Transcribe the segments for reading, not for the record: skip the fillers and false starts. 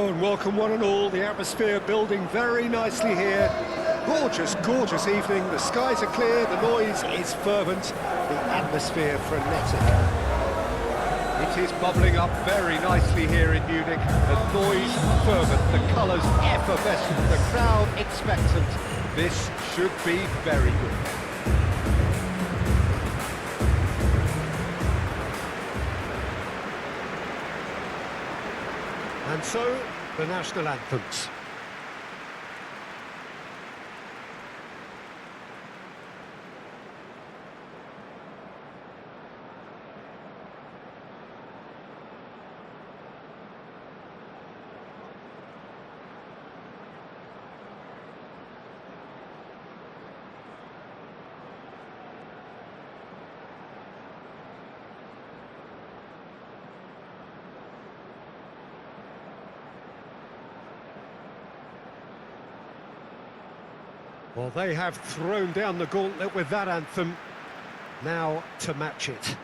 And welcome one and all, the atmosphere building very nicely here. Gorgeous, gorgeous evening, the skies are clear, the noise is fervent, the atmosphere frenetic. It is bubbling up very nicely here in Munich, the noise fervent, the colours effervescent, the crowd expectant. This should be very good. And so, the national anthems. Well, they have thrown down the gauntlet with that anthem. Now to match it.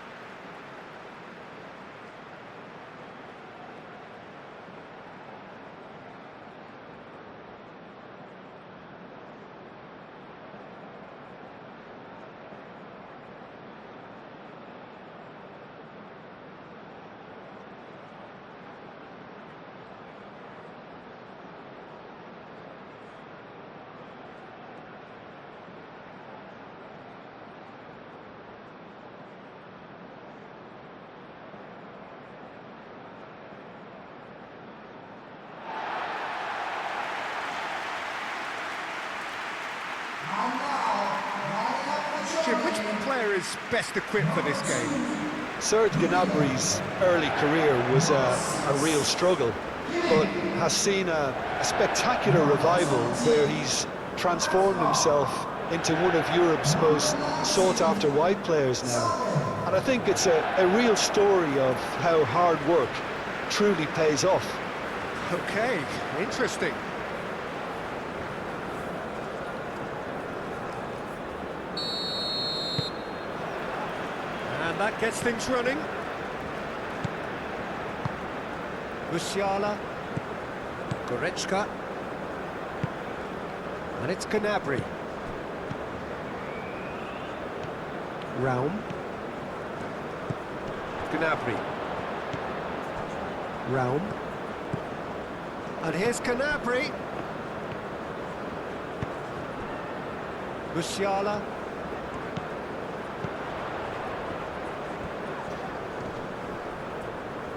Jim, which player is best equipped for this game? Serge Gnabry's early career was a real struggle, but has seen a spectacular revival where he's transformed himself into one of Europe's most sought-after wide players now. And I think it's a real story of how hard work truly pays off. Okay, interesting. And that gets things running. Musiala, Goretzka, and it's Gnabry. Raum, Gnabry, Raum, and here's Gnabry. Musiala.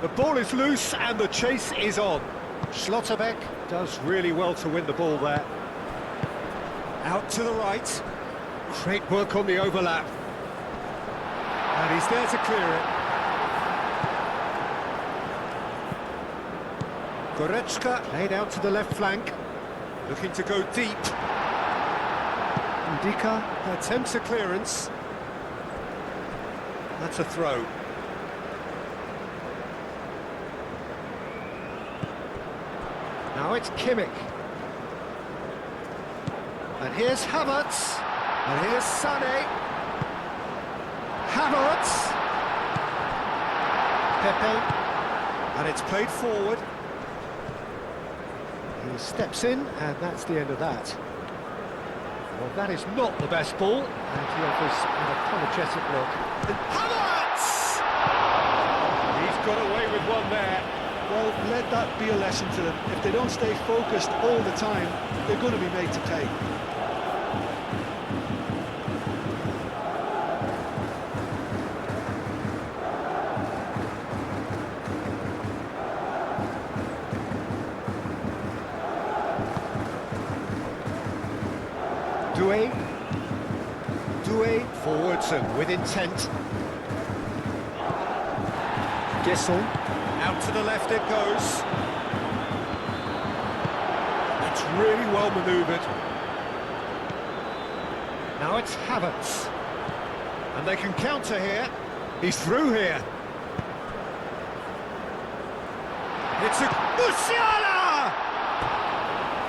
The ball is loose and the chase is on. Schlotterbeck does really well to win the ball there. Out to the right. Great work on the overlap. And he's there to clear it. Goretzka laid out to the left flank. Looking to go deep. Ndika attempts a clearance. That's a throw. Now it's Kimmich. And here's Havertz. And here's Sané. Havertz. Pepe. And it's played forward. He steps in, and that's the end of that. Well, that is not the best ball. And he offers an apologetic look. And Havertz! He's got away with one there. Well, let that be a lesson to them. If they don't stay focused all the time, they're going to be made to pay. Doué forwards and with intent. Gesson. Out to the left it goes. It's really well manoeuvred. Now it's Havertz. And they can counter here. He's through here. It's a Musiala!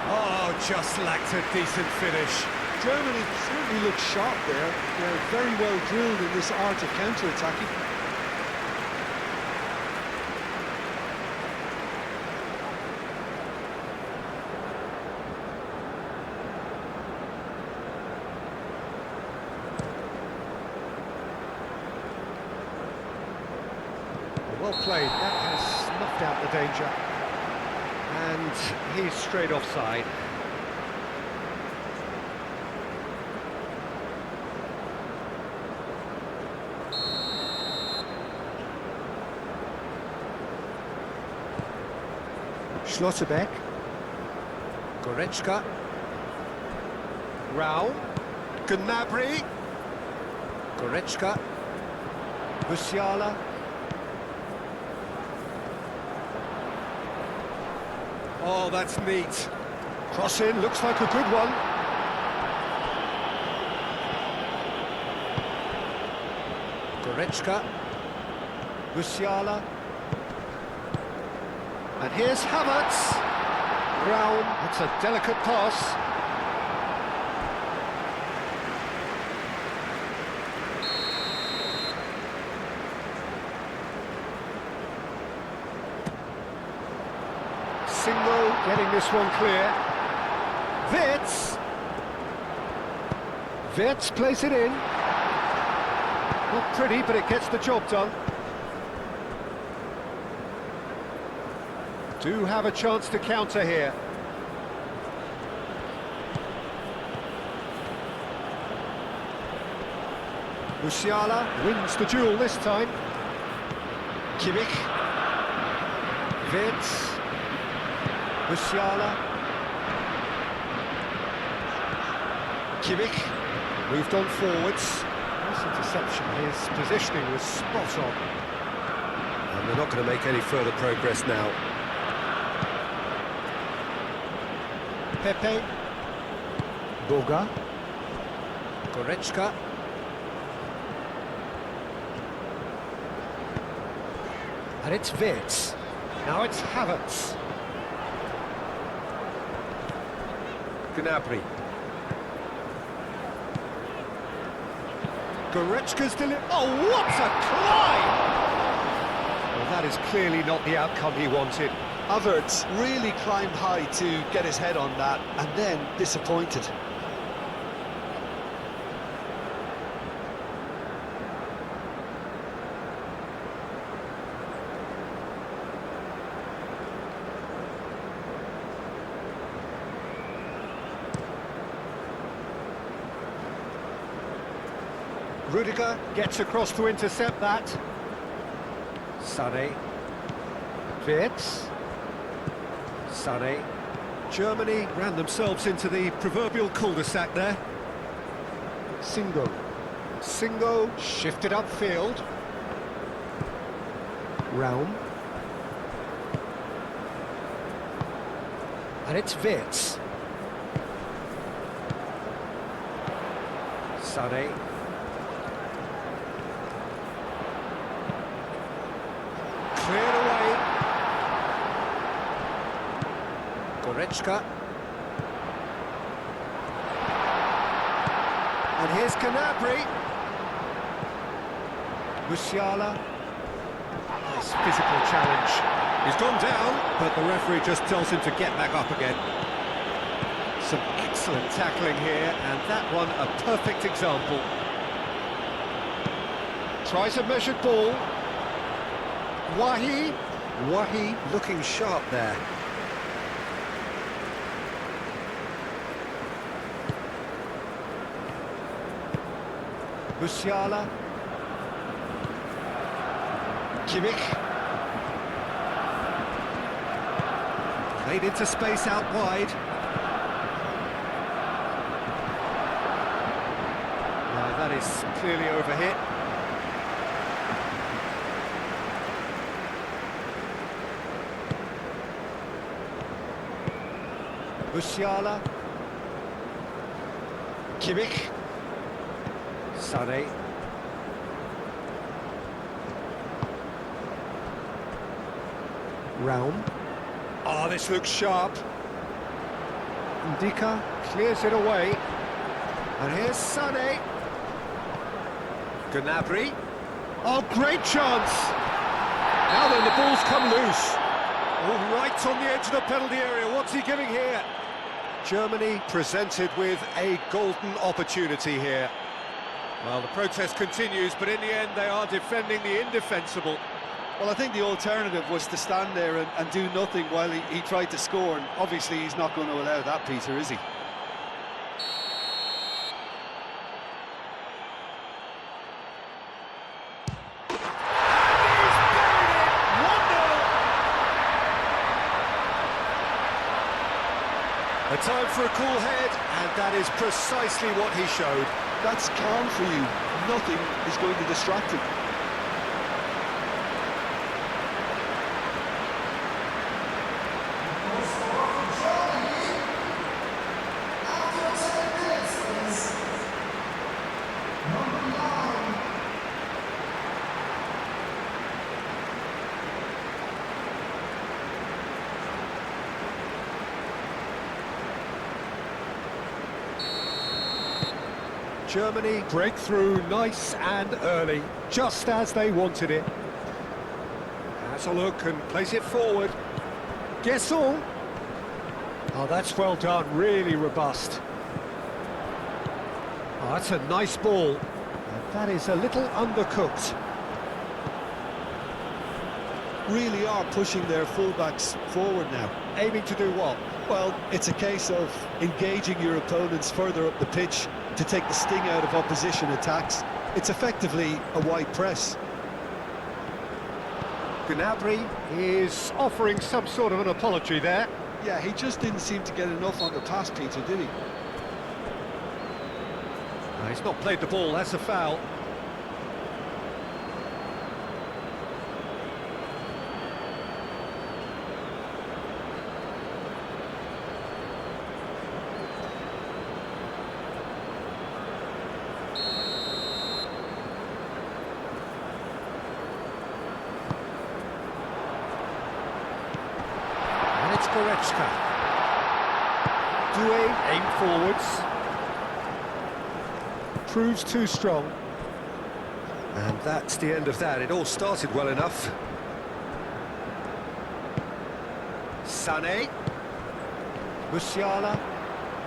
Oh, just lacked a decent finish. Germany certainly look sharp there. They're very well drilled in this art of counter-attacking. Well played, that has snuffed out the danger. And he's straight offside. Schlotterbeck. Goretzka. Rao. Gnabry. Goretzka. Musiala. Oh, that's neat. Cross in, looks like a good one. Goretzka. Musiala. And here's Havertz. Brown, it's a delicate pass. Single, getting this one clear. Wirtz. Wirtz plays it in. Not pretty, but it gets the job done. Do have a chance to counter here. Musiala wins the duel this time. Kimmich. Wirtz. Musiala. Kimmich. Moved on forwards. Nice interception. His positioning was spot on. And they're not going to make any further progress now. Pepe. Boga. Goretzka. And it's Wirtz. Now it's Havertz. Gnabry. Goretzka's delivery. Oh, what a climb! Well, that is clearly not the outcome he wanted. Havertz really climbed high to get his head on that, and then disappointed. Rudiger gets across to intercept that. Sané. Wirtz. Sané. Germany ran themselves into the proverbial cul-de-sac there. Singo. Singo shifted upfield. Raum. And it's Wirtz. Sané. Cleared away. Goretzka. And here's Gnabry. Musiala. Nice physical challenge. He's gone down, but the referee just tells him to get back up again. Some excellent tackling here, and that one a perfect example. Tries a measured ball. Wahi looking sharp there. Musiala. Kimmich. Played into space out wide. Now that is clearly overhit. Musiala. Kimmich. Sané. Raum. Oh, this looks sharp. Ndika clears it away. And here's Sané. Gnabry. Oh, great chance! Now then, the ball's come loose. Oh, right on the edge of the penalty area. What's he giving here? Germany presented with a golden opportunity here. Well, the protest continues, but in the end they are defending the indefensible. Well, I think the alternative was to stand there and do nothing while he tried to score, and obviously he's not going to allow that, Peter, is he? A time for a cool head, and that is precisely what he showed. That's calm for you. Nothing is going to distract him. Germany break through nice and early, just as they wanted it. Has a look and plays it forward. Guessons. Oh, that's well done, really robust. Oh, that's a nice ball. And that is a little undercooked. Really are pushing their fullbacks forward now. Aiming to do what? Well, it's a case of engaging your opponents further up the pitch to take the sting out of opposition attacks. It's effectively a wide press. Gnabry is offering some sort of an apology there. Yeah, he just didn't seem to get enough on the pass, Peter, did he? No, he's not played the ball, that's a foul. Goretzka. Doué, aim forwards. Proves too strong. And that's the end of that. It all started well enough. Sané. Musiala.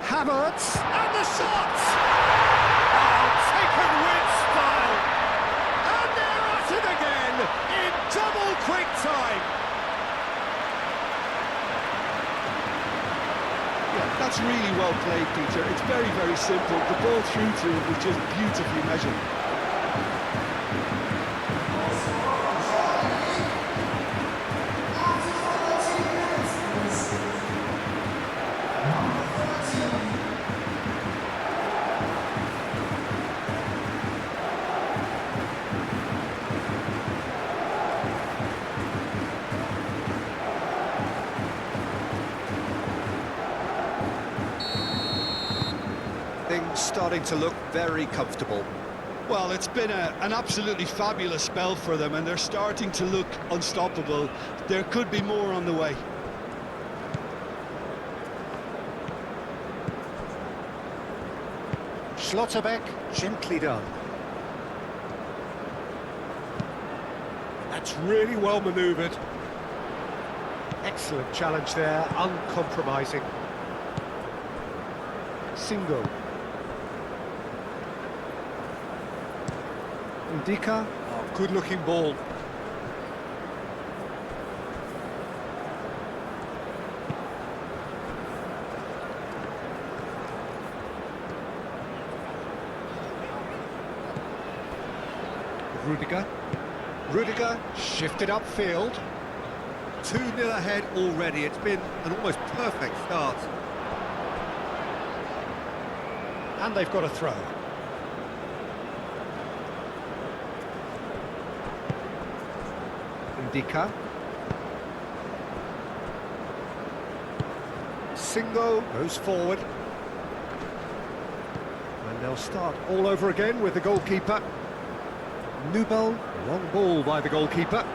Havertz. And the shot! Oh, taken with style. And they're at it again in double quick time. That's really well played, Peter. It's very, very simple. The ball through to him was just beautifully measured. Things starting to look very comfortable. Well, it's been an absolutely fabulous spell for them, and they're starting to look unstoppable. There could be more on the way. Schlotterbeck, gently done. That's really well manoeuvred. Excellent challenge there, uncompromising. Single. Ndika, oh, good-looking ball. Rudiger shifted upfield. 2-0 ahead already. It's been an almost perfect start. And they've got a throw. Ndika. Singo goes forward. And they'll start all over again with the goalkeeper. Nubel, long ball by the goalkeeper.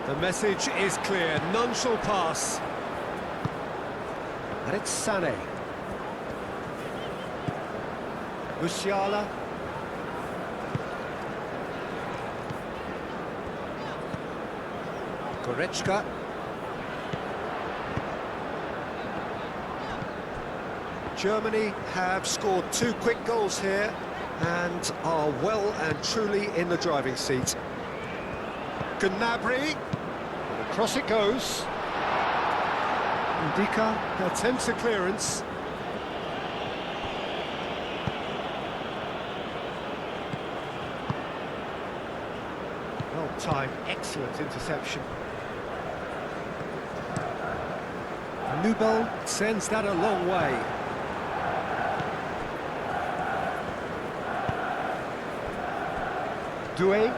The message is clear, none shall pass. And it's Sané. Musiala. Goretzka. Germany have scored 2 quick goals here and are well and truly in the driving seat. Gnabry. And across it goes. Ndika attempts a clearance. Well timed, excellent interception. Nubel sends that a long way. Doué.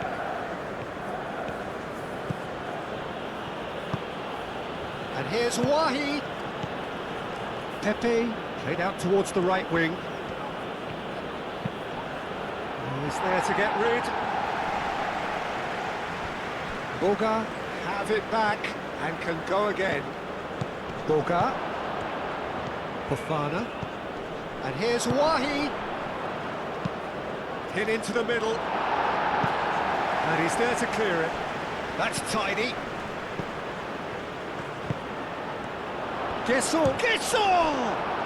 And here's Wahi. Pepe played out towards the right wing. He's there to get rid. Boga have it back and can go again. Boga. Fofana. And here's Wahi. Hit into the middle. And he's there to clear it. That's tidy. Guesson!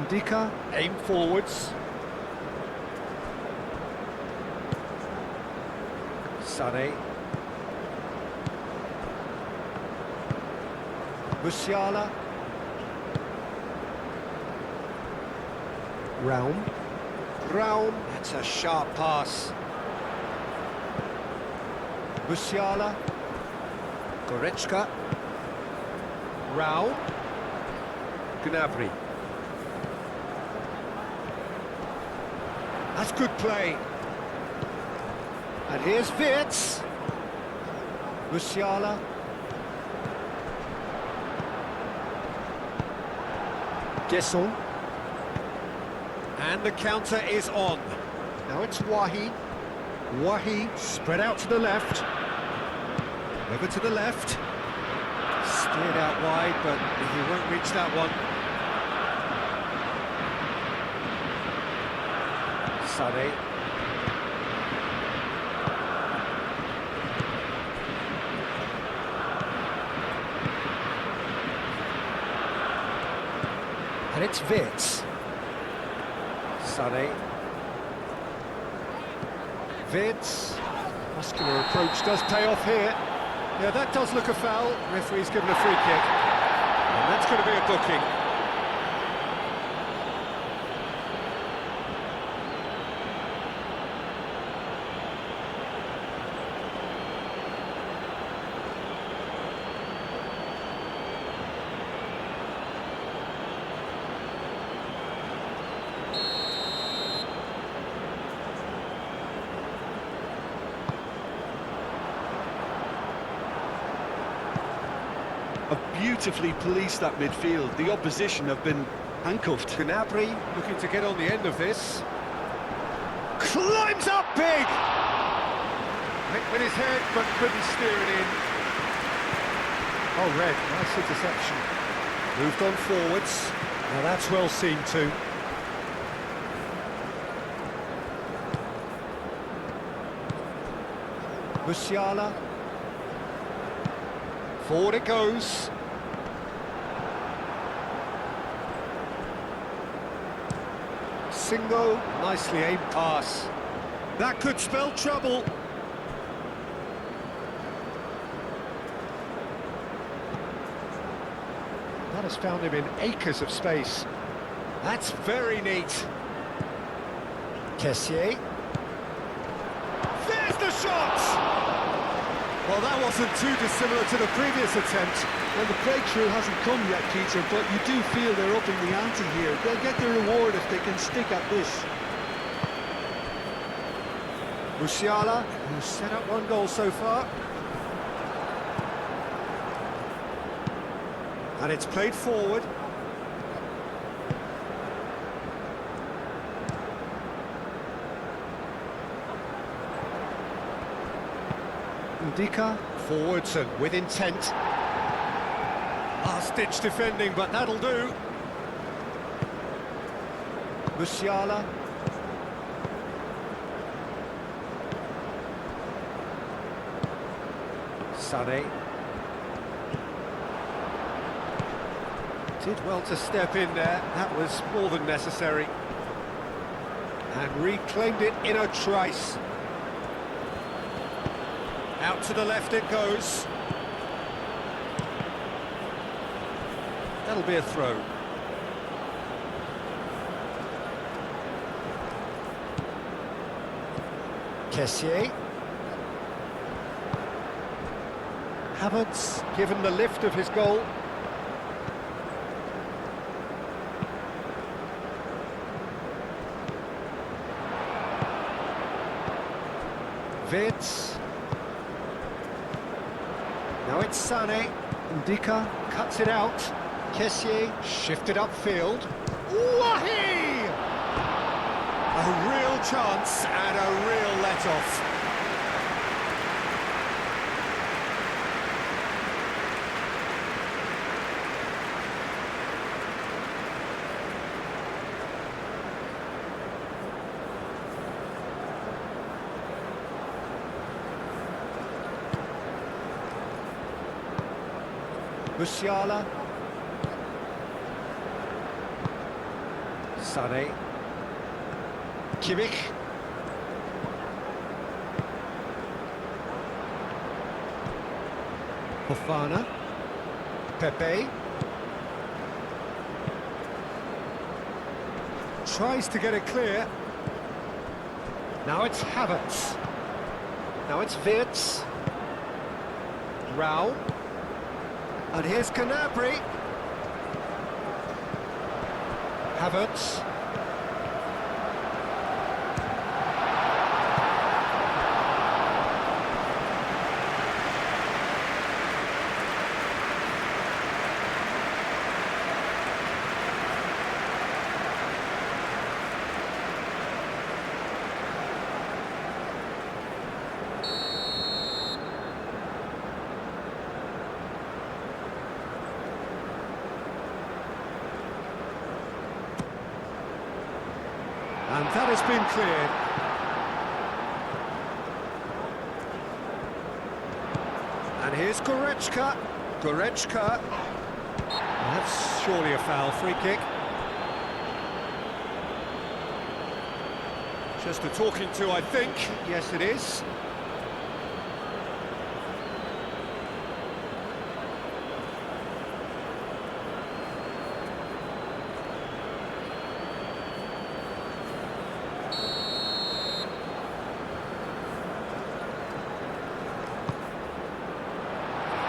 Ndika, aim forwards. Sané. Musiala. Raum. That's a sharp pass. Musiala. Goretzka. Raum. Gnabry. That's good play. And here's Wirtz. Musiala. Guesson. And the counter is on. Now it's Wahi. Wahi spread out to the left. Over to the left. Steered out wide, but he won't reach that one. Sané. And it's Wirtz. Sané. Wirtz. Muscular approach does pay off here. Yeah, that does look a foul. Referee's given a free kick. And that's going to be a booking. Have beautifully policed that midfield. The opposition have been handcuffed. Gnabry looking to get on the end of this. Climbs up big! Hit with his head, but couldn't steer it in. Oh, red, nice interception. Moved on forwards. Now that's well seen too. Musiala. Forward it goes. Singo, nicely aimed pass. That could spell trouble. That has found him in acres of space. That's very neat. Kessié. There's the shot! Well, that wasn't too dissimilar to the previous attempt. Well, the breakthrough hasn't come yet, Peter, but you do feel they're upping the ante here. They'll get the reward if they can stick at this. Musiala, who's set up one goal so far. And it's played forward. Ndika, forwards and with intent. Last-ditch defending, but that'll do. Musiala. Sané. Did well to step in there, that was more than necessary. And reclaimed it in a trice. Out to the left it goes. That'll be a throw. Kessié. Havertz given the lift of his goal. Wirtz. Now it's Sané. Ndika cuts it out. Kessié shifted upfield. Wahi! A real chance and a real let-off. Musiala. Sané. Kimmich. Fofana. Pepe. Tries to get it clear. Now it's Havertz. Now it's Wirtz. Rao. And here's Gnabry. Havertz. And that has been cleared. And here's Goretzka. Goretzka. That's surely a foul, free kick. Just a talking to, I think. Yes, it is.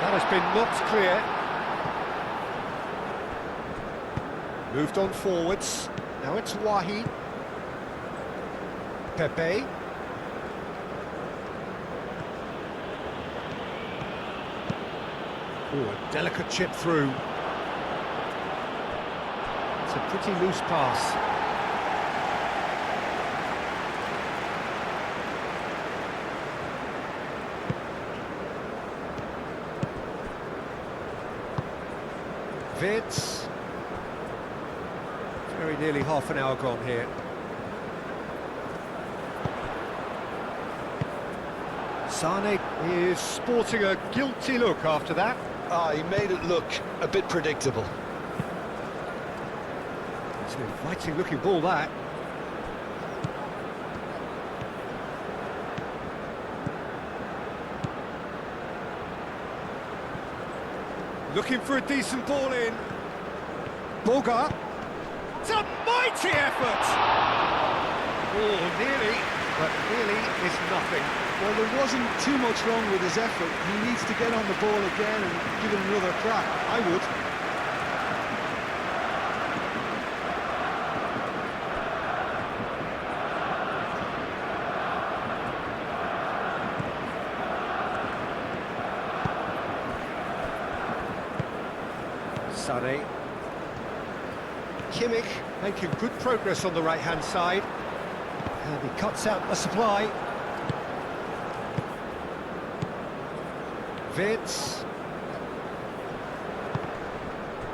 That has been knocked clear. Moved on forwards. Now it's Wahi. Pepe. Oh, a delicate chip through. It's a pretty loose pass. Wirtz. Very nearly half an hour gone here. Sané is sporting a guilty look after that. He made it look a bit predictable. It's an inviting looking ball, that. Looking for a decent ball in. Boga. It's a mighty effort! Oh, nearly, but nearly is nothing. Well, there wasn't too much wrong with his effort. He needs to get on the ball again and give it another crack. I would. Sané. Kimmich making good progress on the right-hand side. And he cuts out the supply. Vince.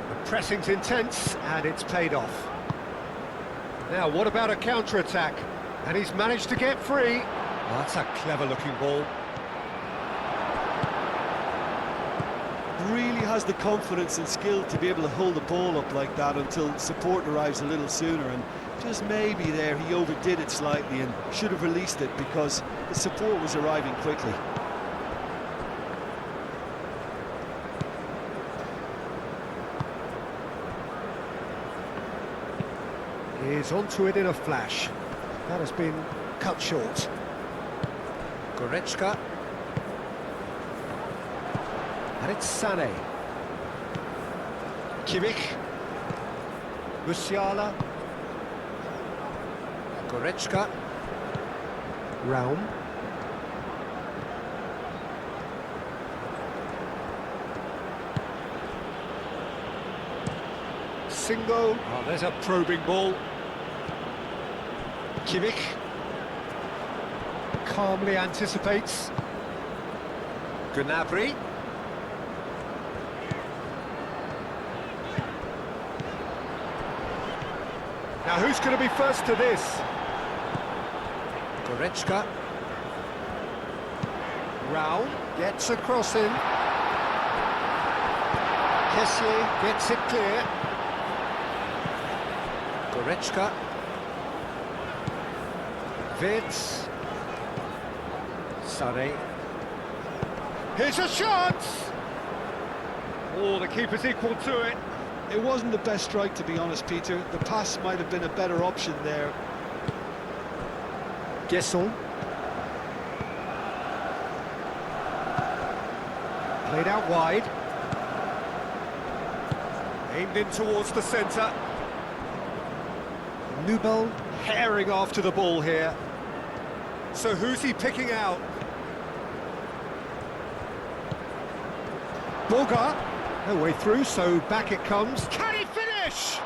The pressing's intense, and it's paid off. Now, what about a counter-attack? And he's managed to get free. Oh, that's a clever-looking ball. Really has the confidence and skill to be able to hold the ball up like that until support arrives a little sooner, and just maybe there he overdid it slightly and should have released it because the support was arriving quickly. He's onto it in a flash. That has been cut short. Goretzka. And it's Sané. Kimmich. Musiala. Goretzka. Raum. Singo. Oh, there's a probing ball. Kimmich. Calmly anticipates. Gnabry. Now who's going to be first to this? Goretzka. Raum gets a cross in. Kessié gets it clear. Goretzka. Vince. Sané. Here's a shot! Oh, the keeper's equal to it. It wasn't the best strike, to be honest, Peter. The pass might have been a better option there. Gesson. Played out wide. Aimed in towards the centre. Nubel herring after the ball here. So who's he picking out? Boga. No way through, so back it comes. Can he finish?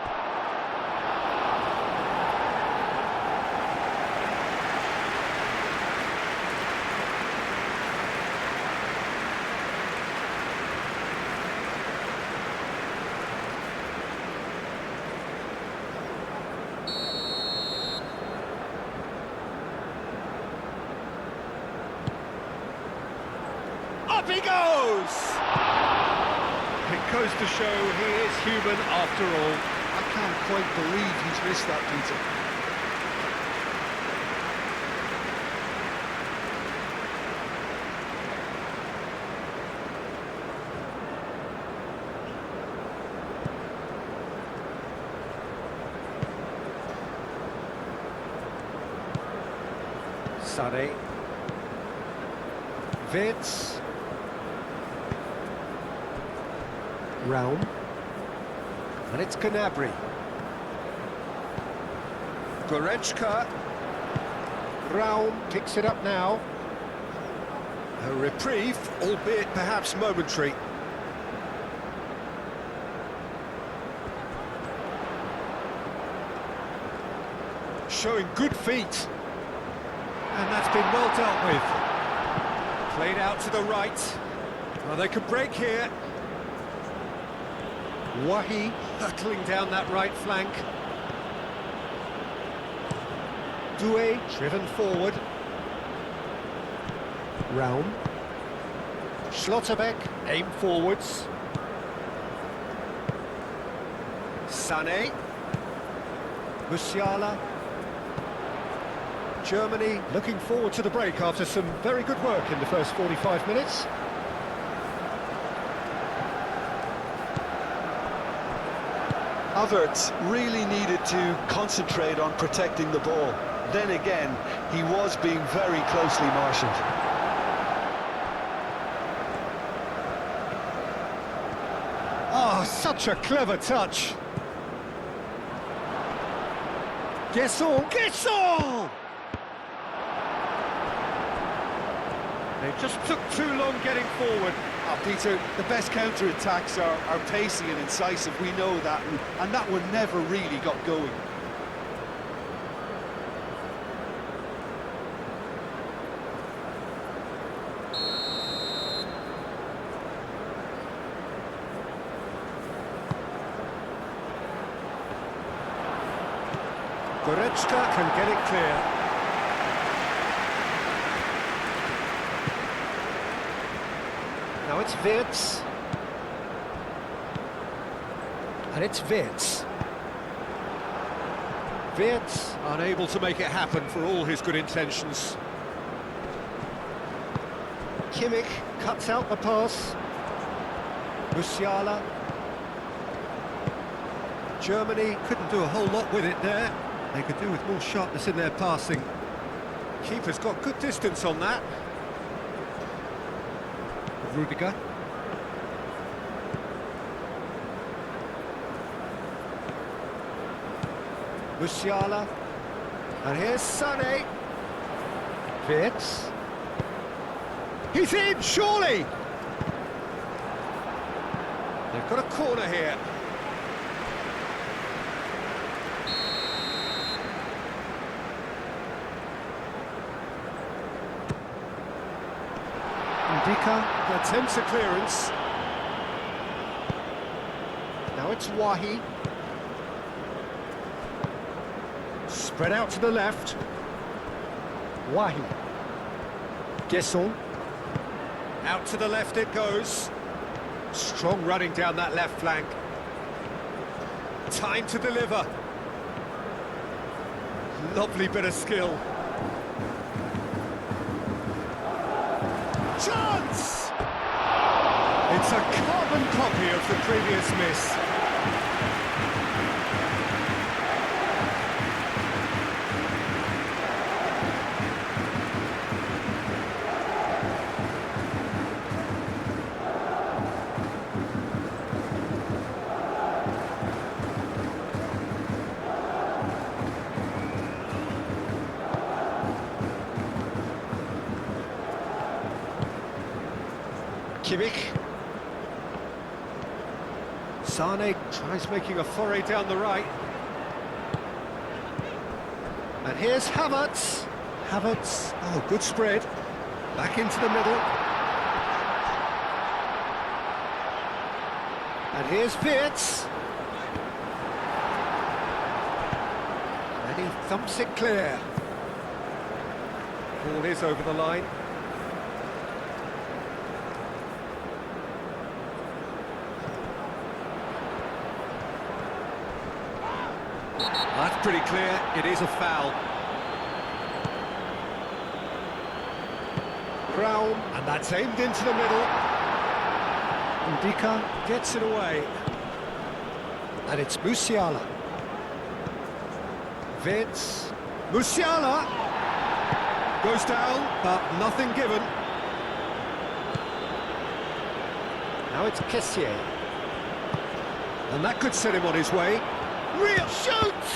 Up he goes! It goes to show he is human after all. I can't quite believe he's missed that, Peter. Sané. Vince. Raum. And it's Gnabry. Goretzka. Raum picks it up now. A reprieve, albeit perhaps momentary. Showing good feet. And that's been well dealt with. Played out to the right. Well, they could break here. Wahi hurtling down that right flank. Doué driven forward. Raum. Schlotterbeck aim forwards. Sané. Musiala. Germany looking forward to the break after some very good work in the first 45 minutes. Havertz really needed to concentrate on protecting the ball. Then again, he was being very closely marshalled. Oh, such a clever touch. Gesson! Gesson! They just took too long getting forward. Oh, Peter, the best counter-attacks are pacey and incisive, we know that, and that one never really got going. Goretzka can get it clear. Now it's Wirtz. And it's Wirtz. Wirtz unable to make it happen for all his good intentions. Kimmich cuts out the pass. Musiala. Germany couldn't do a whole lot with it there. They could do with more sharpness in their passing. Keeper's got good distance on that. Rudiger. Musiala. And here's Sané. Wirtz. He's in, surely! They've got a corner here. Ndika attempts a clearance. Now it's Wahi. Spread out to the left. Wahi. Gesson. Out to the left it goes. Strong running down that left flank. Time to deliver. Lovely bit of skill. Chance! It's a carbon copy of the previous miss. Kimmich. Sané tries making a foray down the right. And here's Havertz. Havertz, oh, good spread. Back into the middle. And here's Wirtz. And he thumps it clear. Ball is over the line. That's pretty clear, it is a foul. Brown, and that's aimed into the middle. Ndika gets it away. And it's Musiala. Wirtz. Musiala! Goes down, but nothing given. Now it's Kessié. And that could set him on his way. Real shoots!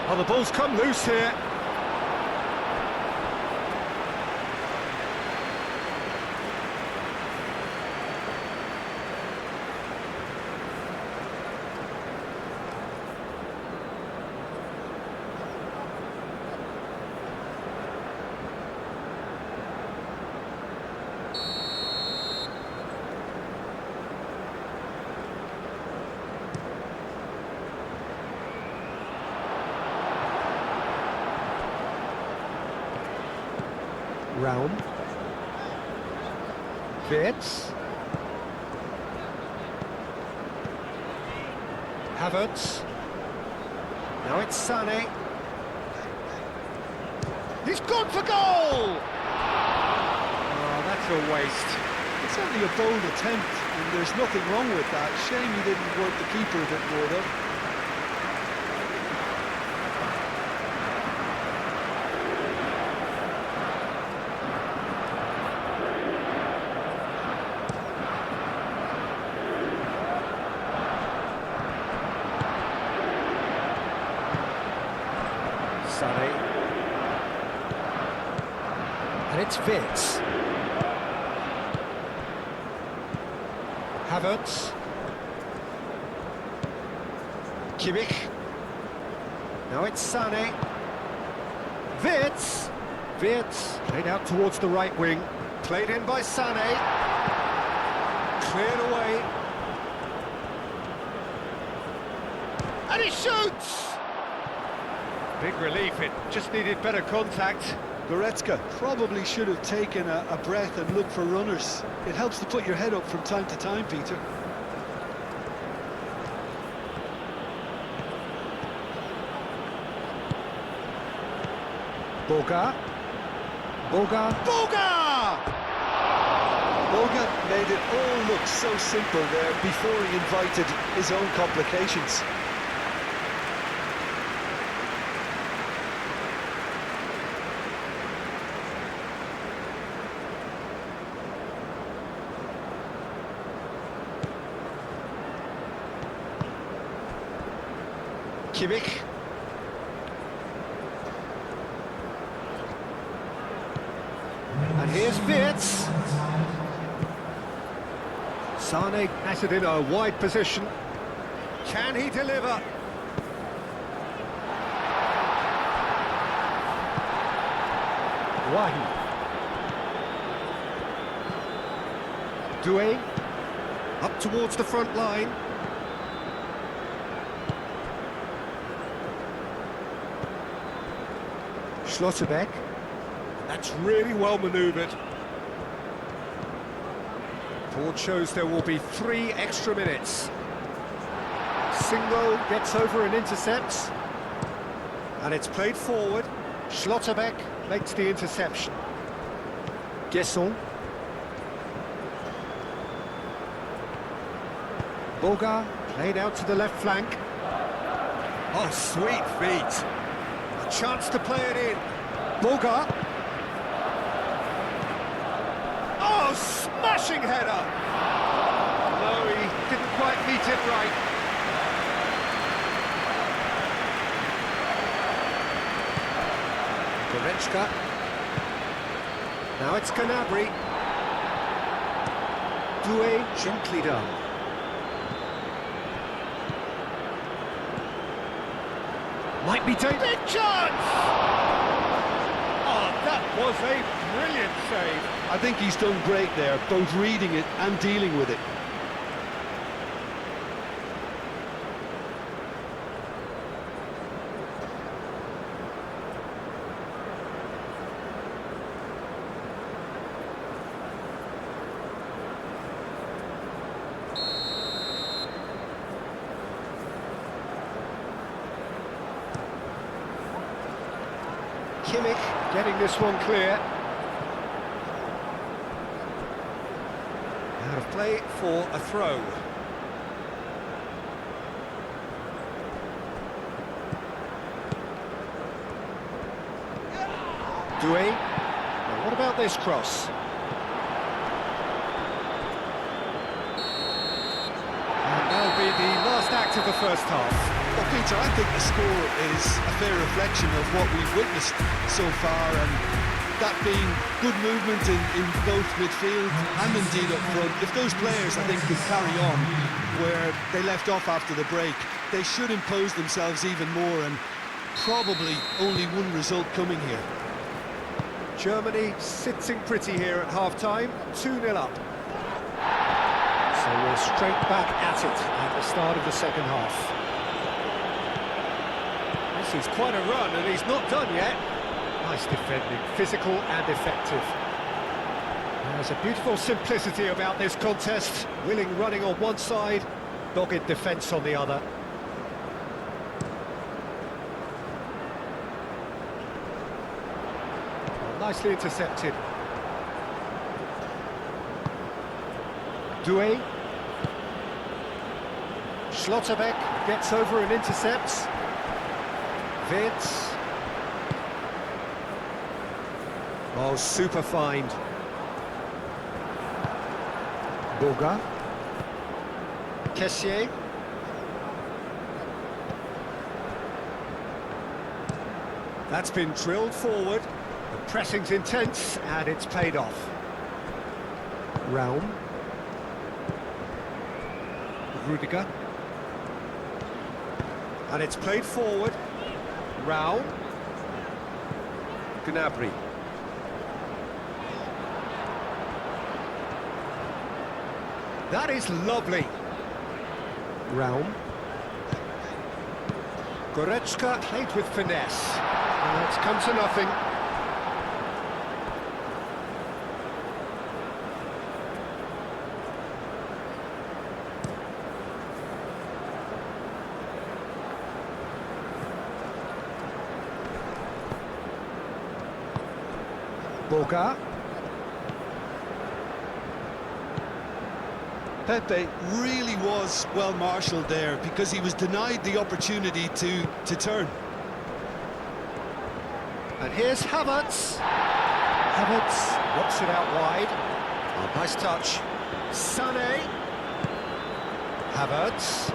Oh, the ball's come loose here. Raum. Wirtz. Havertz. Now it's Sané. He's gone for goal! Oh, that's a waste. It's only a bold attempt, and there's nothing wrong with that. Shame he didn't work the keeper a bit more, though. Sané. And it's Wirtz. Havertz. Kimmich. Now it's Sané. Wirtz. Wirtz played out towards the right wing. Played in by Sané. Cleared away. And he shoots! Big relief, it just needed better contact. Goretzka probably should have taken a breath and looked for runners. It helps to put your head up from time to time, Peter. Boga. Boga made it all look so simple there before he invited his own complications. Kimmich. And here's Wirtz. Sane has it in a wide position. Can he deliver? Wahi. Doué. Up towards the front line. Schlotterbeck. That's really well manoeuvred. Board shows there will be 3 extra minutes. Singo gets over and intercepts. And it's played forward. Schlotterbeck makes the interception. Guesson. Boga played out to the left flank. Oh, sweet feet. A chance to play it in. Boga. Oh, smashing header! No, he didn't quite meet it right. Goretzka. Now it's Gnabry. Doué, gently done. Might be taken. Big chance! Oh, that was a brilliant save. I think he's done great there, both reading it and dealing with it. Kimmich getting this one clear. Out of play for a throw. Doué. Now what about this cross? And that'll be the last act of the first half. Well, Peter, I think the score is a fair reflection of what we've witnessed so far, and that being good movement in both midfield and indeed up front. If those players, I think, could carry on where they left off after the break, they should impose themselves even more, and probably only one result coming here. Germany sitting pretty here at half-time, 2-0 up. So we're straight back at it at the start of the second half. This is quite a run, and he's not done yet. Nice defending, physical and effective. There's a beautiful simplicity about this contest. Willing running on one side, dogged defence on the other. Well, nicely intercepted. Doué. Schlotterbeck gets over and intercepts. Wirtz. Oh, super find. Boga. Kessié. That's been drilled forward. The pressing's intense, and it's paid off. Raum. Rudiger. And it's played forward. Raum. Gnabry. That is lovely. Raum. Goretzka played with finesse. And it's come to nothing. Boga. Pepe really was well marshalled there because he was denied the opportunity to turn. And here's Havertz. Havertz knocks it out wide. Oh, nice touch. Sané. Havertz.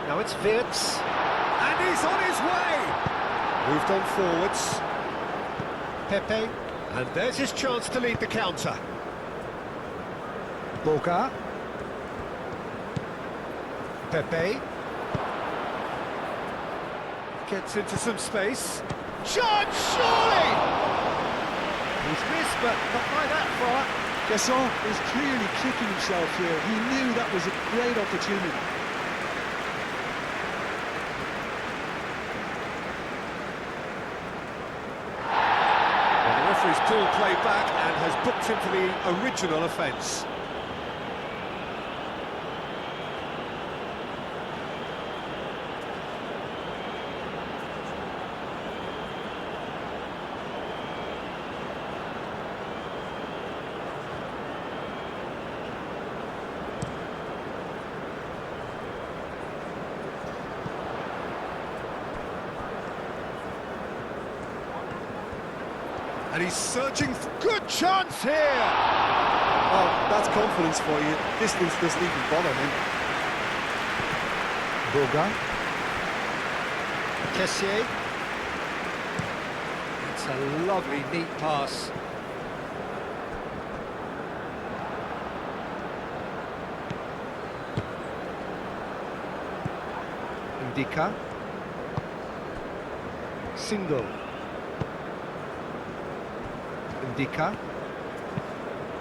Now it's Wirtz. And he's on his way! Moved on forwards. Pepe. And there's his chance to lead the counter. Boga. Pepe. Gets into some space. Chance, surely! He's missed, but not by that far. Gasson is clearly kicking himself here. He knew that was a great opportunity. Well, the referee's pulled play back and has booked him for the original offence. And he's searching for good chance here! Well, that's confidence for you. Distance doesn't even bother him. Boga. Kessié. It's a lovely, neat pass. Ndika. Single. Ndika.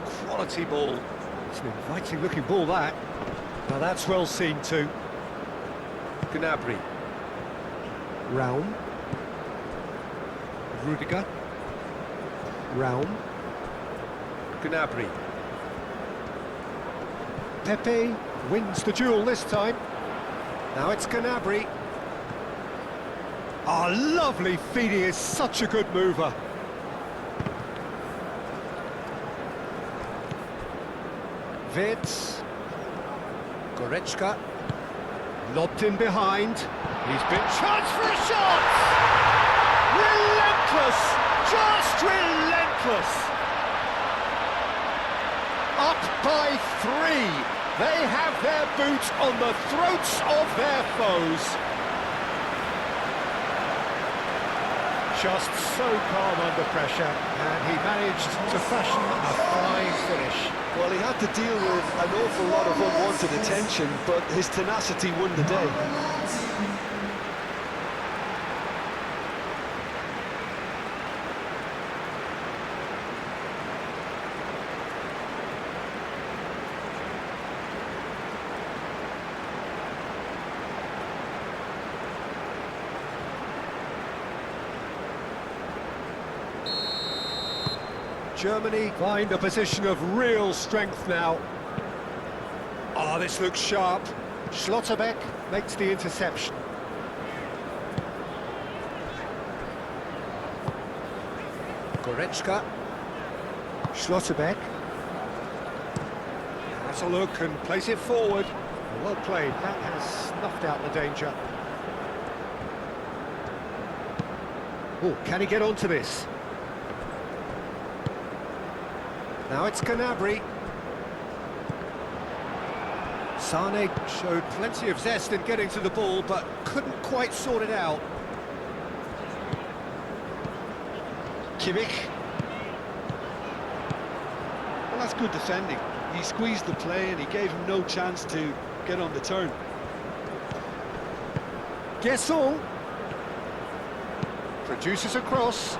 Quality ball. It's an inviting looking ball, that. Now that's well seen too. Gnabry. Raum. Rudiger. Raum. Gnabry. Pepe wins the duel this time. Now it's Gnabry. Oh, lovely feed, he is such a good mover. Wirtz. Goretzka. Lobbed in behind. He's been chance for a shot! Relentless! Just relentless! Up by 3. They have their boot on the throats of their foes. Just so calm under pressure, and he managed to fashion a fine finish. Well, he had to deal with an awful lot of unwanted attention, but his tenacity won the day. Germany find a position of real strength now. Oh, this looks sharp. Schlotterbeck makes the interception. Goretzka. Schlotterbeck. Has a look and plays it forward. Well played, that has snuffed out the danger. Oh, can he get onto this? Now it's Gnabry. Sané showed plenty of zest in getting to the ball, but couldn't quite sort it out. Kimmich. Well, that's good defending. He squeezed the play and he gave him no chance to get on the turn. Gasson produces a cross.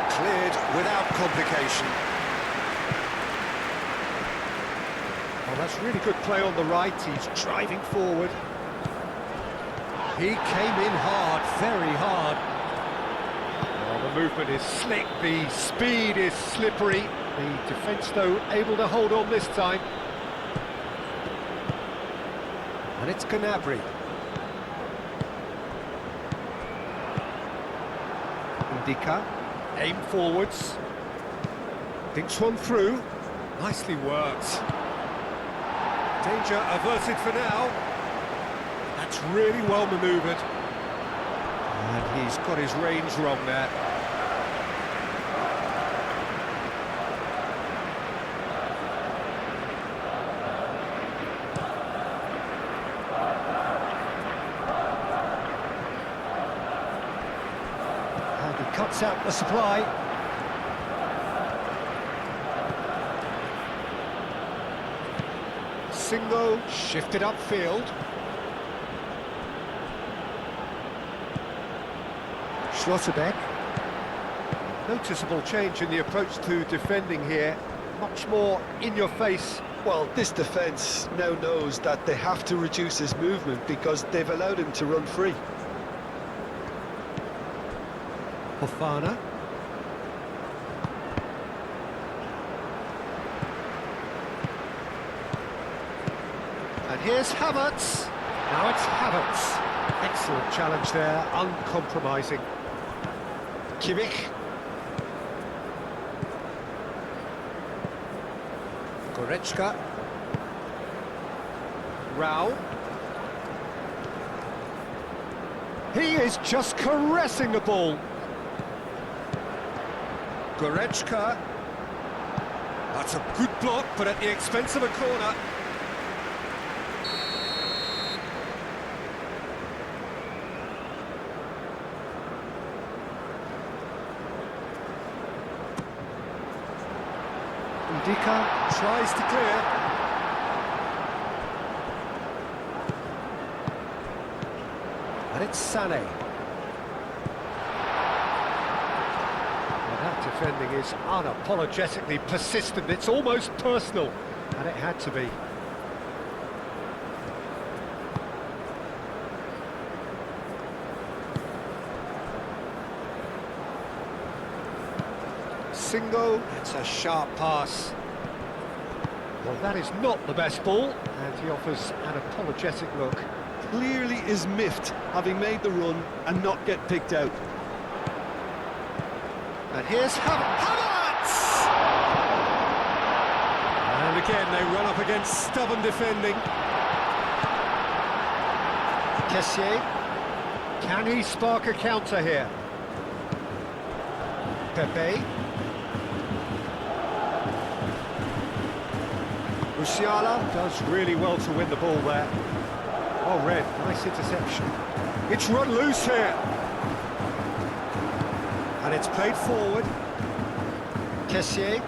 Cleared without complication. Oh, that's really good play on the right. He's driving forward. He came in hard, very hard. Oh, the movement is slick, the speed is slippery. The defence, though, able to hold on this time. And it's Gnabry. Ndika, aim forwards. Thinks one through. Nicely worked. Danger averted for now. That's really well manoeuvred. And he's got his range wrong there. And he cuts out the supply. Singo shifted upfield. Schlotterbeck. Noticeable change in the approach to defending here. Much more in your face. Well, this defence now knows that they have to reduce his movement because they've allowed him to run free. Fofana. And here's Havertz. Now it's Havertz. Excellent challenge there, uncompromising. Kimmich. Goretzka. Rao. He is just caressing the ball. Goretzka. That's a good block, but at the expense of a corner. Ndika tries to clear. And it's Sané. Well, that defending is unapologetically persistent. It's almost personal. And it had to be. Singo, it's a sharp pass. Well, that is not the best ball, and he offers an apologetic look. Clearly is miffed, having made the run and not get picked out. And here's Havertz! And again, they run up against stubborn defending. Kessié, can he spark a counter here? Pepe. Musiala does really well to win the ball there. Oh, Red, nice interception. It's run loose here. And it's played forward. Kessié.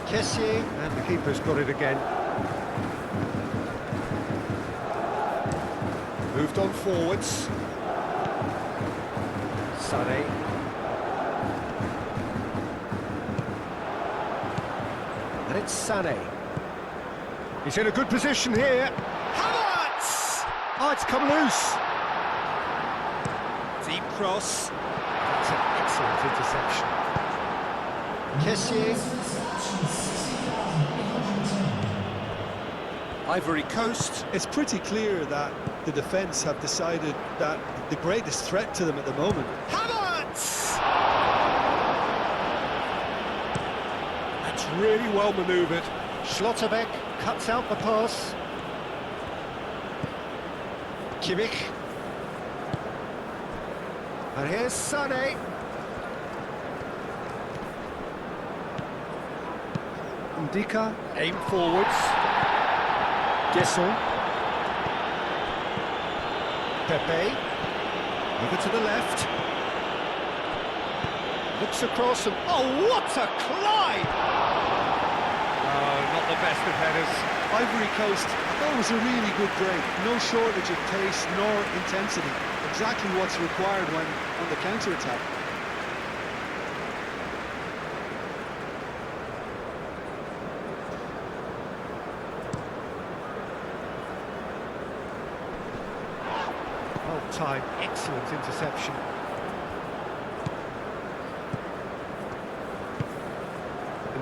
Kessié, and the keeper's got it again. Moved on forwards. Sané. And it's Sané. He's in a good position here. Havertz! Oh, it's come loose. Deep cross. That's an excellent interception. Kessié. Ivory Coast. It's pretty clear that the defence have decided that the greatest threat to them at the moment. Havertz! That's really well manoeuvred. Schlotterbeck cuts out the pass. Kimmich. And here's Sané. Ndika, aim forwards. Gesson. Pepe. Over to the left. Looks across and... oh, what a climb! Not the best of headers. Ivory Coast, that was a really good break. No shortage of pace nor intensity. Exactly what's required when on the counter-attack. time. Excellent interception.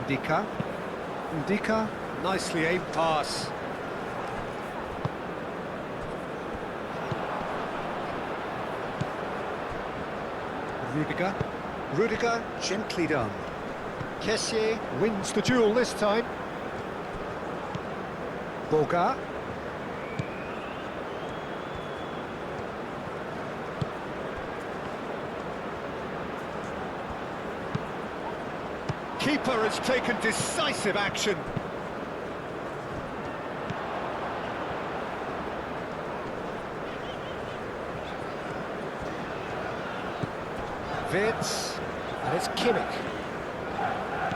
Ndika, nicely aimed pass. Rudiger, gently done. Kessié wins the duel this time. Boga. Keeper has taken decisive action. Wirtz, and it's Kimmich.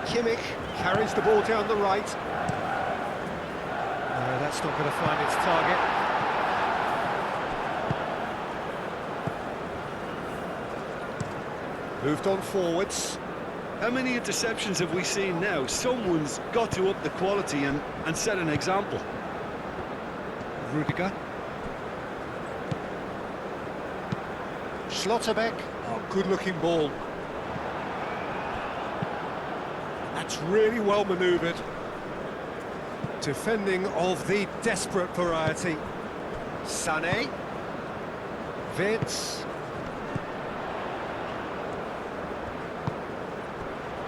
Kimmich carries the ball down the right. No, that's not going to find its target. Moved on forwards. How many interceptions have we seen now? Someone's got to up the quality and set an example. Rudiger. Schlotterbeck. Oh, good-looking ball. That's really well manoeuvred. Defending of the desperate variety. Sané. Wirtz.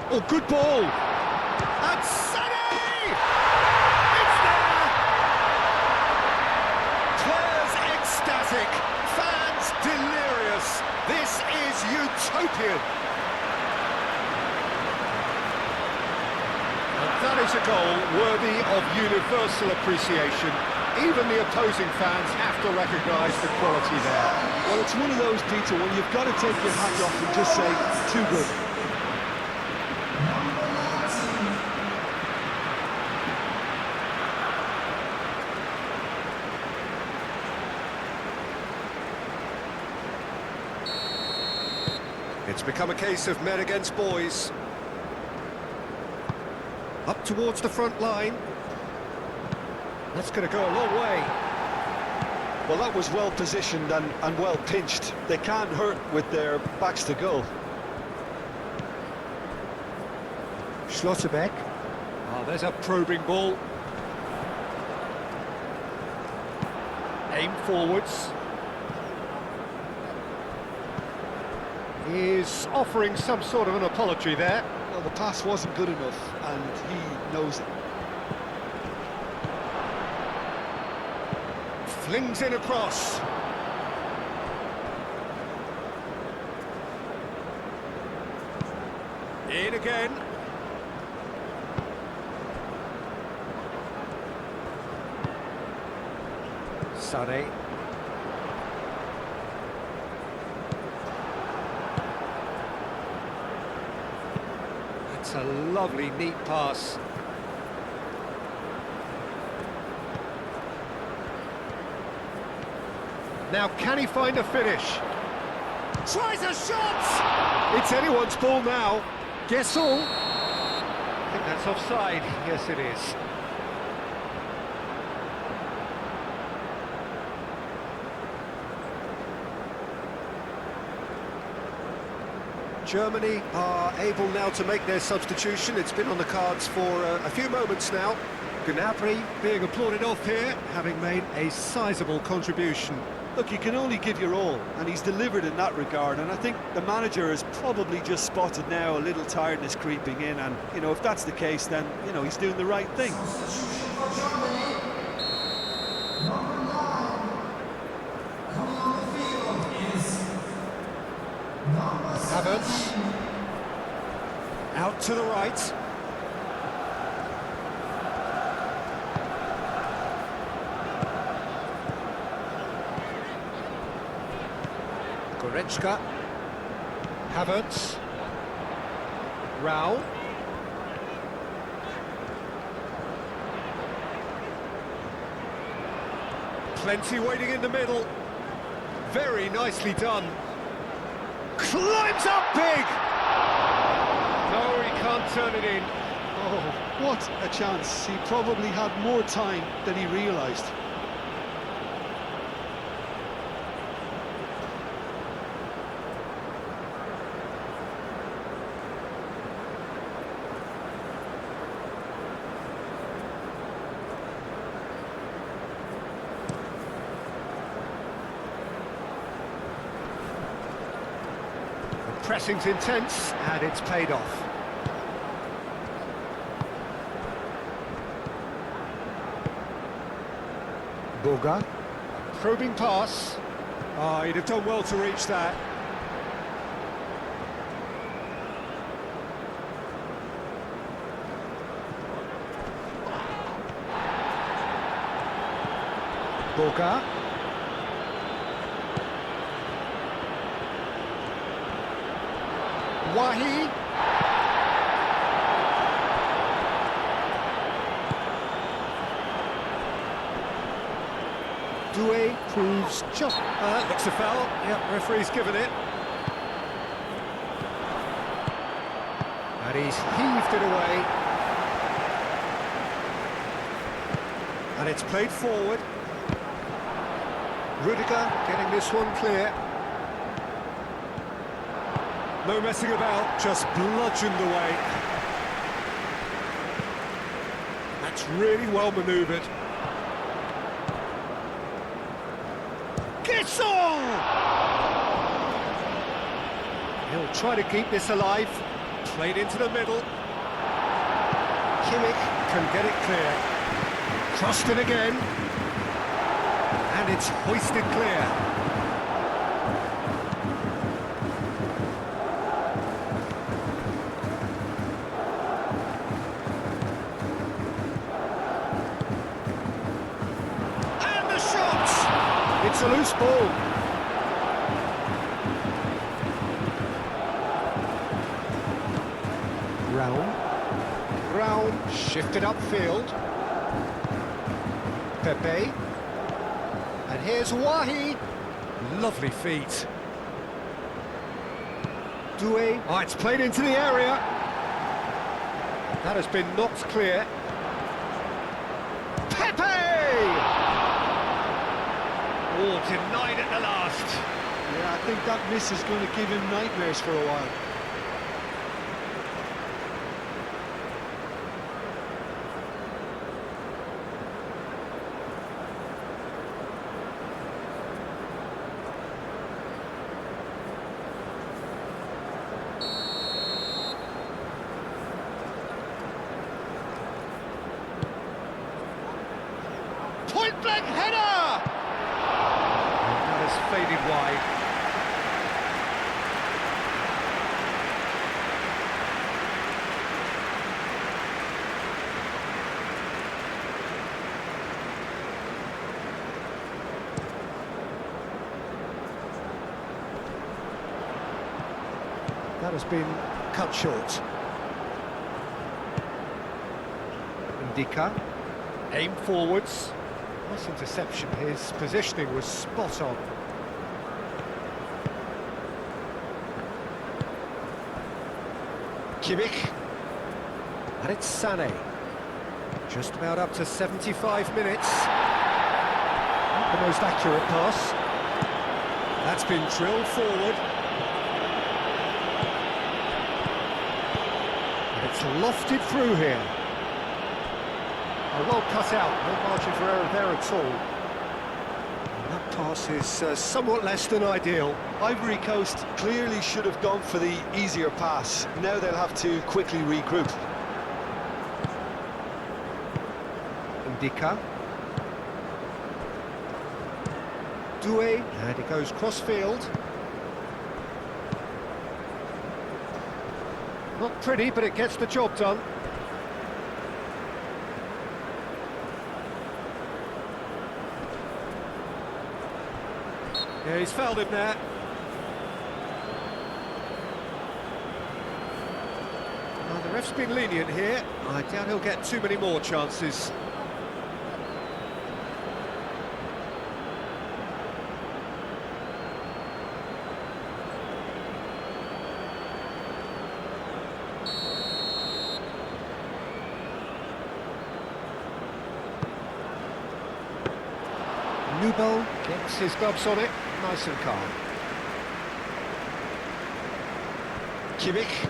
Oh, good ball! And Sané! It's there! Players ecstatic, fans delirious. This is utopian. And that is a goal worthy of universal appreciation. Even the opposing fans have to recognise the quality there. Well, it's one of those, Peter, when you've got to take your hat off and just say, too good. It's become a case of men against boys. Up towards the front line. That's going to go a long way. Well, that was well positioned and well pinched. They can't hurt with their backs to goal. Schlotterbeck. Oh, there's a probing ball. Aim forwards. He's offering some sort of an apology there. Well, the pass wasn't good enough, and he knows it. Flings in across. In again. Sané. That's a lovely, neat pass. Now, can he find a finish? Tries a shot! It's anyone's ball now. Guess all. I think that's offside. Yes, it is. Germany are able now to make their substitution. It's been on the cards for a few moments now. Gnabry being applauded off here, having made a sizable contribution. Look, you can only give your all, and he's delivered in that regard, and I think the manager has probably just spotted now a little tiredness creeping in, and, you know, if that's the case, then, you know, he's doing the right thing. Havertz. Out to the right. Goretzka. Havertz. Rao. Plenty waiting in the middle. Very nicely done. Climbs up big! No, he can't turn it in. Oh, what a chance. He probably had more time than he realised. pressing's intense, and it's paid off. Boga. Probing pass. Oh, he'd have done well to reach that. Boga. Wahi. Doué proves just... looks a foul. Yep, referee's given it. And he's heaved it away. And it's played forward. Rudiger getting this one clear. No messing about, just bludgeoned away. That's really well manoeuvred. Gissel! He'll try to keep this alive. Played into the middle. Kimmich can get it clear. Crossed it again. And it's hoisted clear. It's a loose ball. Brown shifted upfield. Pepe. And here's Wahi. Lovely feet. Doué. Oh, it's played into the area. That has been knocked clear. Oh, denied at the last. Yeah, I think that miss is going to give him nightmares for a while. Point-blank header! Faded wide. That has been cut short. Ndika, aim forwards. Nice interception. His positioning was spot on. Kimmich, and it's Sané. Just about up to 75 minutes. Not the most accurate pass. That's been drilled forward. And it's lofted through here. Well cut out, no margin for error there at all. And that pass is somewhat less than ideal. Ivory Coast clearly should have gone for the easier pass. Now they'll have to quickly regroup. Ndika. Doué, and it goes cross-field. Not pretty, but it gets the job done. Yeah, he's fouled him there. Well, the ref's been lenient here. I doubt he'll get too many more chances. Nubel gets his gloves on it, nice and calm. Kimmich.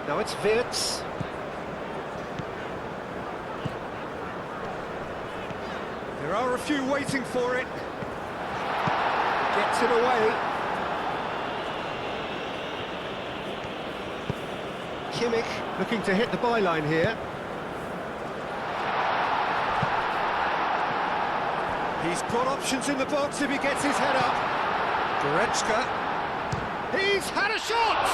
Now it's Wirtz. There are a few waiting for it. Gets it away. Kimmich looking to hit the byline here. He's got options in the box if he gets his head up. Goretzka. He's had a shot!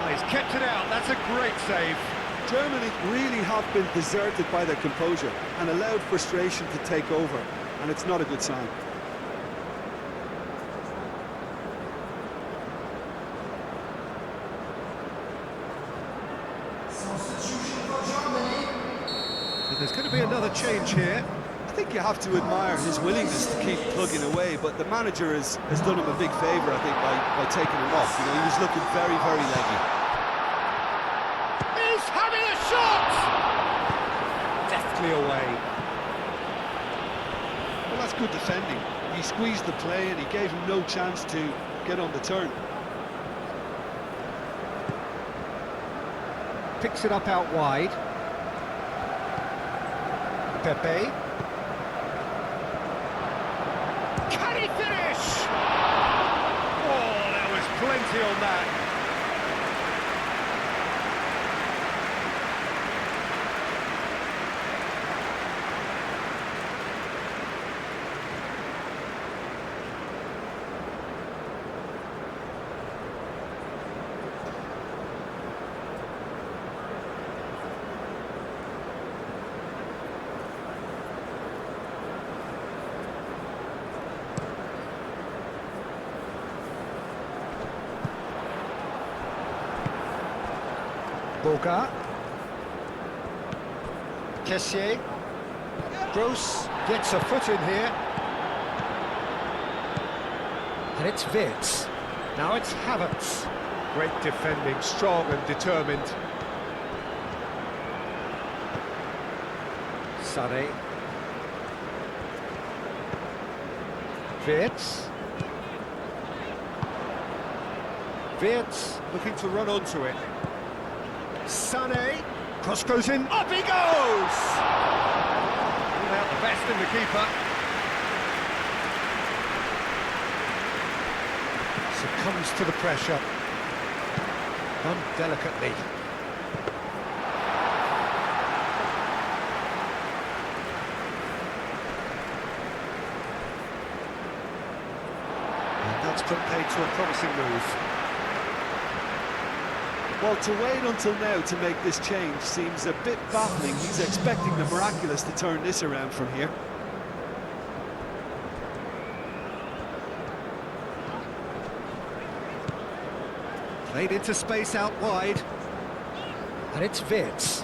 Oh, he's kept it out. That's a great save. Germany really have been deserted by their composure and allowed frustration to take over, and it's not a good sign. So there's going to be another change here. I think you have to admire his willingness to keep plugging away, but the manager has done him a big favour, I think, by taking him off. You know, he was looking very, very leggy. He's having a shot! Deftly away. Well, that's good defending. He squeezed the play and he gave him no chance to get on the turn. Picks it up out wide. Pepe. Can he finish? Oh, there was plenty on that. Boga. Kessier. Gross gets a foot in here. And it's Wirtz. Now it's Havertz. Great defending, strong and determined. Sané. Wirtz. Wirtz looking to run onto it. Sané, cross goes in, up he goes! Without the best in the keeper. Succumbs to the pressure. Done delicately. And that's put paid to a promising move. Well, to wait until now to make this change seems a bit baffling. He's expecting the miraculous to turn this around from here. Played into space out wide. And it's Wirtz.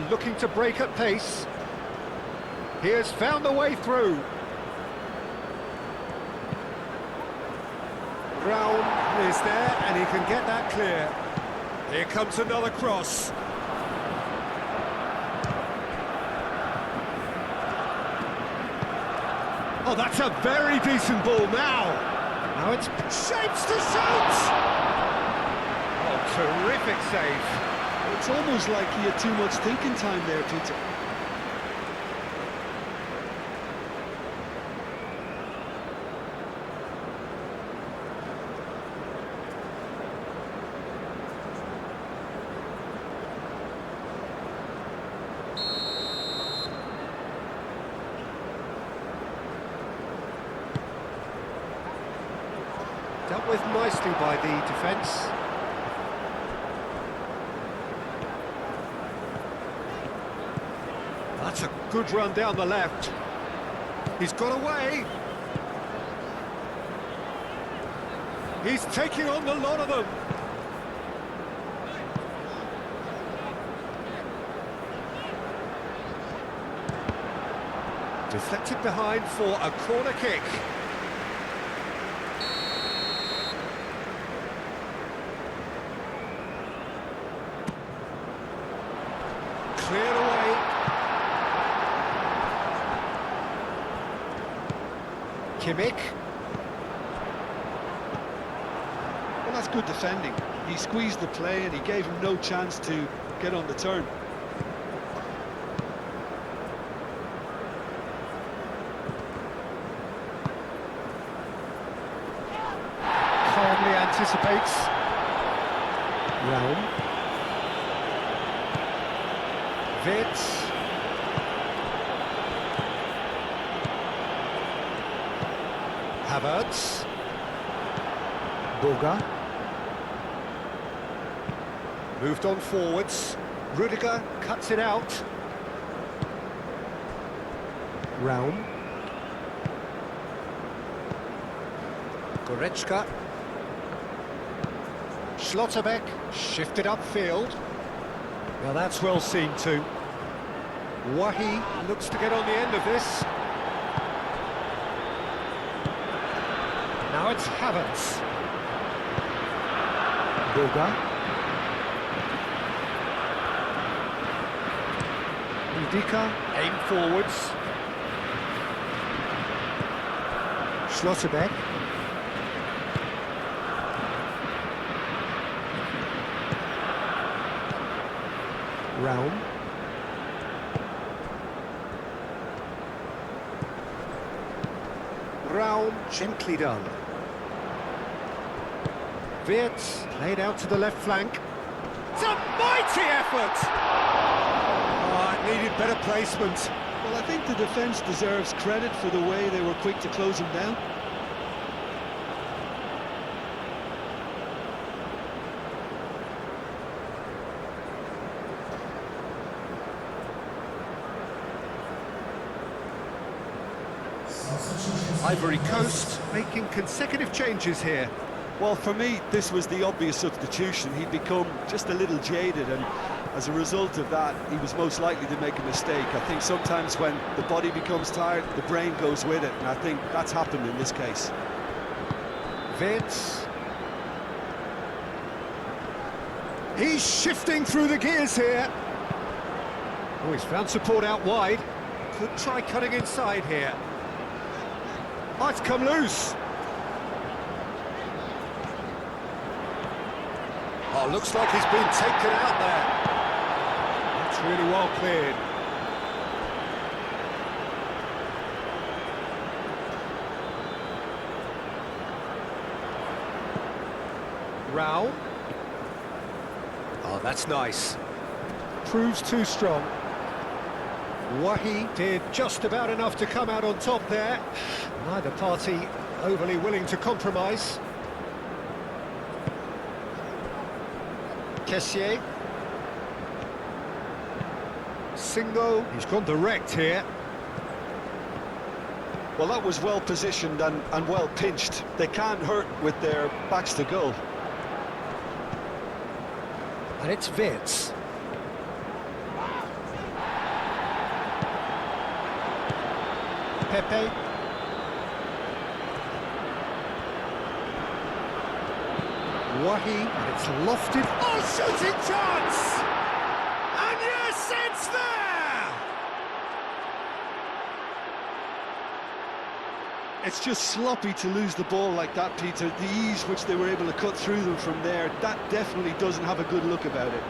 Looking to break at pace. He has found the way through. Brown is there and he can get that clear. Here comes another cross. Oh, that's a very decent ball now. Now it's shapes to shoot. Oh, terrific save. It's almost like he had too much thinking time there, Peter. Dealt with nicely by the defence. That's a good run down the left. He's got away. He's taking on the lot of them. Deflected behind for a corner kick. Cleared away. Kimmich. Well, that's good defending. He squeezed the play and he gave him no chance to get on the turn. Calmly anticipates. Raum. Wirtz. Havertz. Boga. Moved on forwards. Rudiger cuts it out. Raum. Goretzka. Schlotterbeck shifted upfield. Well, that's well seen too. Wahi looks to get on the end of this. Now it's Havertz. Boga. Ndika, aim forwards. Schlotterbeck. Raum. Raum, gently done. Wirtz, played out to the left flank. It's a mighty effort! Oh, it needed better placement. Well, I think the defence deserves credit for the way they were quick to close him down. Ivory Coast making consecutive changes here. Well, for me, this was the obvious substitution. He'd become just a little jaded, and as a result of that, he was most likely to make a mistake. I think sometimes when the body becomes tired, the brain goes with it, and I think that's happened in this case. Wirtz. He's shifting through the gears here. Oh, he's found support out wide. Could try cutting inside here. Oh, it's come loose. Oh, looks like he's been taken out there. That's really well cleared. Rao. Oh, that's nice. Proves too strong. Wahi did just about enough to come out on top there. Neither party overly willing to compromise. Kessier. Singo, he's gone direct here. Well, that was well positioned and well pinched. They can't hurt with their backs to goal. And it's Wirtz. Pepe. Wahi, and it's lofted. Oh, shooting chance! And yes, it's there! It's just sloppy to lose the ball like that, Peter. The ease which they were able to cut through them from there, that definitely doesn't have a good look about it.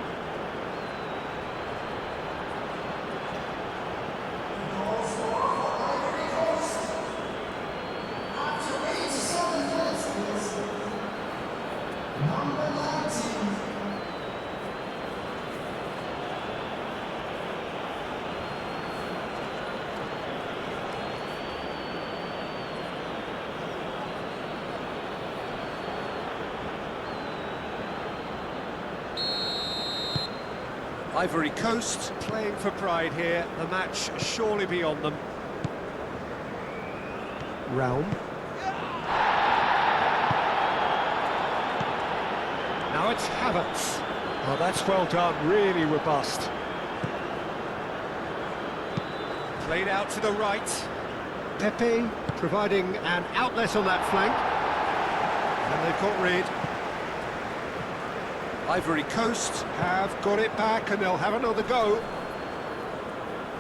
Ivory Coast playing for pride here. The match surely beyond them. Raum. Now it's Havertz. Oh, that's well done, really robust. Played out to the right. Pepe providing an outlet on that flank. And they've got rid. Ivory Coast have got it back and they'll have another go.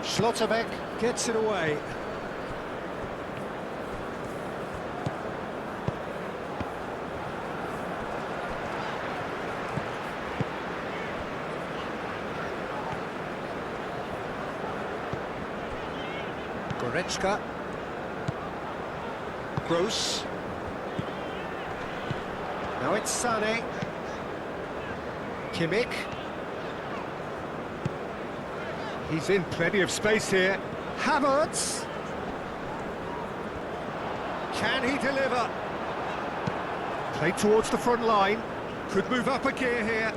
Schlotterbeck gets it away. Goretzka. Gross. Now it's Sané. Kimmich. He's in plenty of space here. Havertz. Can he deliver? Play towards the front line. Could move up a gear here.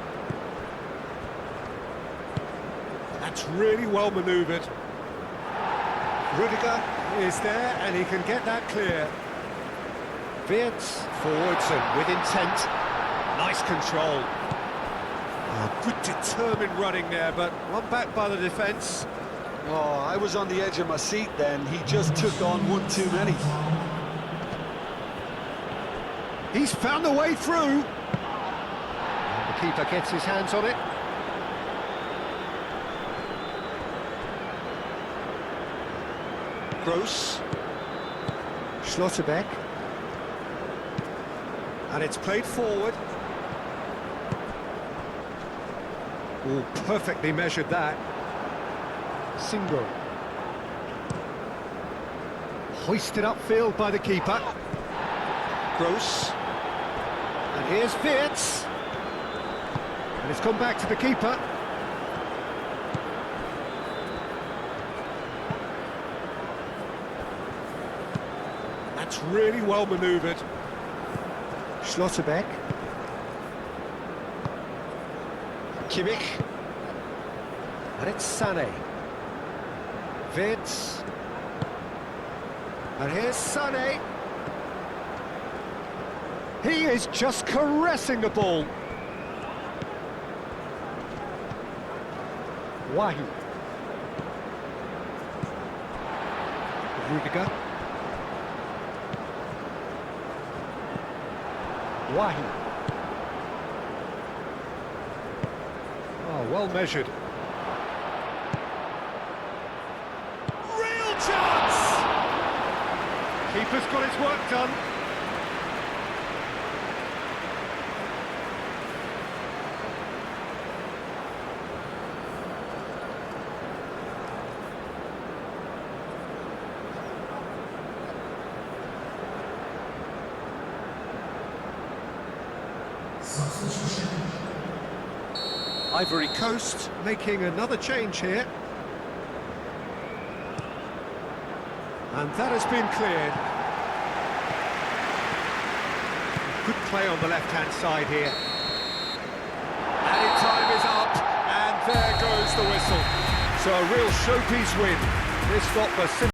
That's really well manoeuvred. Rudiger is there, and he can get that clear. Wirtz forwards and with intent. Nice control. Oh, good determined running there, but one back by the defence. Oh, I was on the edge of my seat then. He just took on one too many. He's found the way through. And the keeper gets his hands on it. Gross. Schlotterbeck. And it's played forward. Oh, perfectly measured that. Singo. Hoisted upfield by the keeper. Gross. And here's Wirtz. And it's come back to the keeper. That's really well manoeuvred. Schlotterbeck. Kimmich. And it's Sané. Wirtz. And here's Sané. He is just caressing the ball. Wahi. Rudiger. Wahi. Oh, well measured. Real chance! Keeper's got his work done. Ivory Coast making another change here. And that has been cleared. Good play on the left-hand side here. Added time is up, and there goes the whistle. So a real showpiece win. This got the